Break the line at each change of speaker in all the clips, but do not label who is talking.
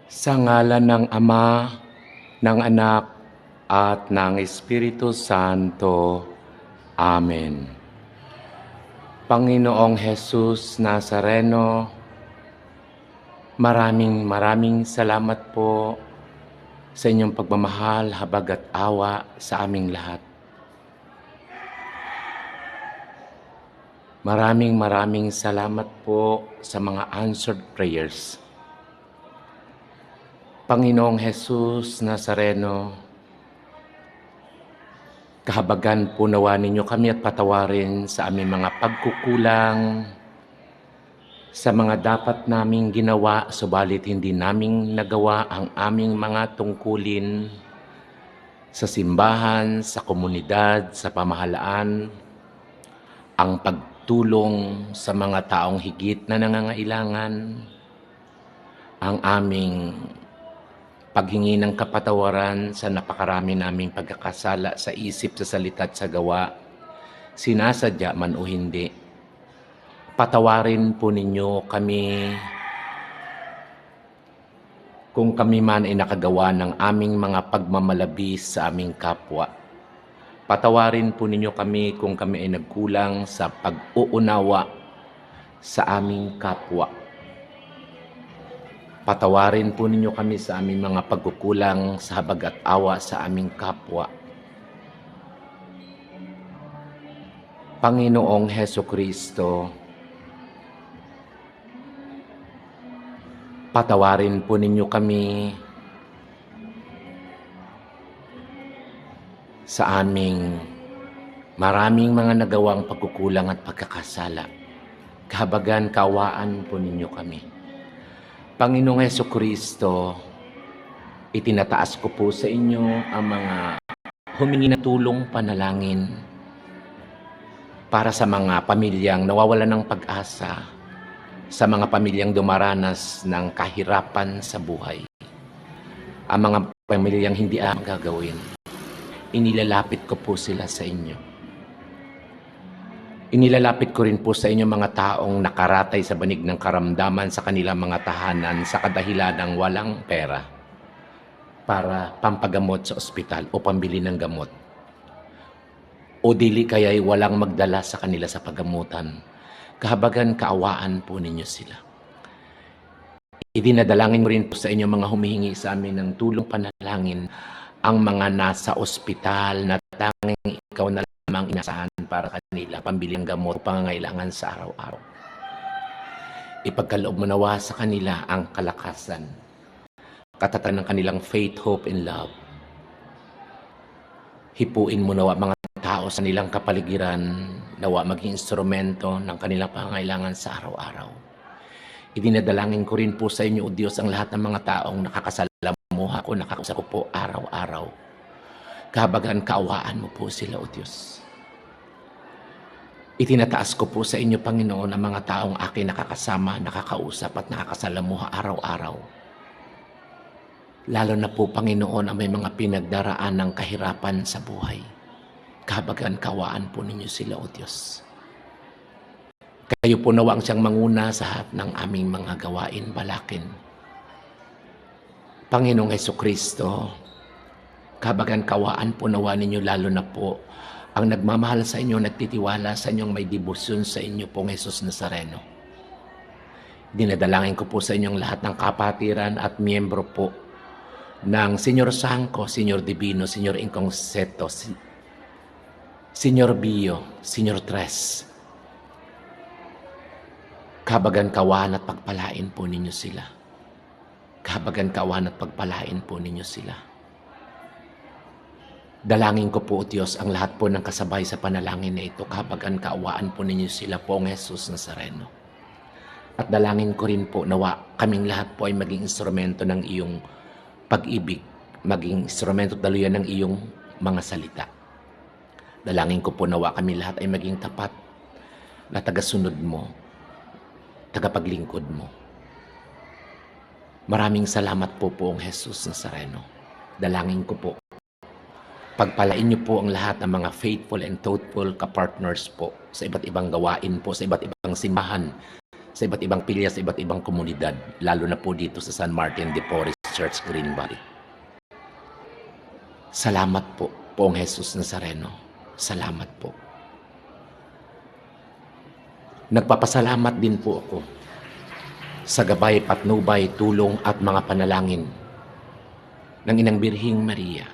Sa ngalan ng Ama, ng Anak, at ng Espiritu Santo. Amen. Panginoong Jesus Nazareno, maraming salamat po sa inyong pagmamahal, habag at awa sa aming lahat. Maraming salamat po sa mga answered prayers. Panginoong Jesus Nazareno, kahabagan po nawa ninyo kami at patawarin sa aming mga pagkukulang, sa mga dapat naming ginawa, subalit hindi naming nagawa ang aming mga tungkulin sa simbahan, sa komunidad, sa pamahalaan, ang pagtulong sa mga taong higit na nangangailangan, ang aming paghingi ng kapatawaran sa napakarami naming pagkakasala sa isip, sa salita at sa gawa, sinasadya man o hindi. Patawarin po ninyo kami kung kami man ay nakagawa ng aming mga pagmamalabis sa aming kapwa. Patawarin po ninyo kami kung kami ay nagkulang sa pag-uunawa sa aming kapwa. Patawarin po ninyo kami sa aming mga pagkukulang sa habag at awa sa aming kapwa. Panginoong Hesukristo, patawarin po ninyo kami sa aming maraming mga nagawang pagkukulang at pagkakasala. Kahabagan, kawaan po ninyo kami. Panginoong Hesukristo, itinataas ko po sa inyo ang mga humingi na tulong, panalangin para sa mga pamilyang nawawalan ng pag-asa, sa mga pamilyang dumaranas ng kahirapan sa buhay, ang mga pamilyang hindi ang gagawin. Inilalapit ko po sila sa inyo. Inilalapit ko rin po sa inyo mga taong nakaratay sa banig ng karamdaman sa kanilang mga tahanan sa kadahilan ng walang pera para pampagamot sa ospital o pambili ng gamot. O dili kaya'y walang magdala sa kanila sa paggamutan. Kahabagan, kaawaan po ninyo sila. Idinadalangin mo rin po sa inyo mga humihingi sa amin ng tulong panalangin, ang mga nasa ospital na tanging ikaw na lamang inasahan para kanila pambili ng gamot o pangangailangan sa araw-araw. Ipagkaloob mo nawa sa kanila ang kalakasan, katatan ng kanilang faith, hope, and love. Hipuin mo nawa mga tao sa nilang kapaligiran, nawa maging instrumento ng kanilang pangangailangan sa araw-araw. Idinadalangin ko rin po sa inyo, O Diyos, ang lahat ng mga taong nakakasalamuha ko, nakakausap ko po araw-araw. Kahabagan, kaawaan mo po sila, O Diyos. Itinataas ko po sa inyo, Panginoon, ang mga taong akin nakakasama, nakakausap at nakakasalamuha araw-araw. Lalo na po, Panginoon, ang may mga pinagdaraan ng kahirapan sa buhay. Kahabagan, kaawaan po ninyo sila, O Diyos. Kayo po nawa ang siyang manguna sa lahat ng aming mga gawain, balakin. Panginoong Hesukristo, kahabagan, kaawaan po nawa ninyo lalo na po ang nagmamahal sa inyo, nagtitiwala sa inyong may debosyon sa inyo pong Jesus Nazareno. Dinadalangin ko po sa inyong lahat ng kapatiran at miyembro po ng Senyor Sangco, Senyor Divino, Senyor Incongseto, Senyor Bio, Senyor Tres. Kahabagan, kawan at pagpalain po ninyo sila. Kahabagan, kawan at pagpalain po ninyo sila. Dalangin ko po, O Diyos, ang lahat po ng kasabay sa panalangin na ito. Kahabagan, kaawaan po ninyo sila po ang Jesus Nazareno. At dalangin ko rin po nawa kaming lahat po ay maging instrumento ng iyong pag-ibig, maging instrumento daluyan ng iyong mga salita. Dalangin ko po nawa kami lahat ay maging tapat na tagasunod mo, tagapaglingkod mo. Maraming salamat po ang Jesus Nazareno. Dalangin ko po, pagpalain niyo po ang lahat ng mga faithful and thoughtful kapartners po sa iba't ibang gawain po, sa iba't ibang simbahan, sa iba't ibang pilya, sa iba't ibang komunidad, lalo na po dito sa San Martin de Porres Church, Green Valley. Salamat po, Poong Jesus Nazareno. Salamat po. Nagpapasalamat din po ako sa gabay, patnubay, tulong at mga panalangin ng Inang Birhing Maria,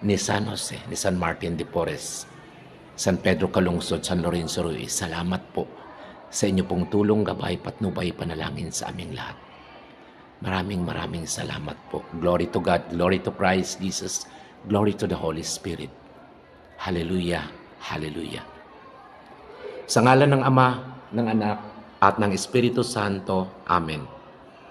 ni San Jose, ni San Martin de Porres, San Pedro Calungsod, San Lorenzo Ruiz. Salamat po sa inyo pong tulong, gabay, patnubay, panalangin sa aming lahat. Maraming salamat po. Glory to God, glory to Christ Jesus, glory to the Holy Spirit. Hallelujah, hallelujah. Sa ngalan ng Ama, ng Anak, at ng Espiritu Santo. Amen.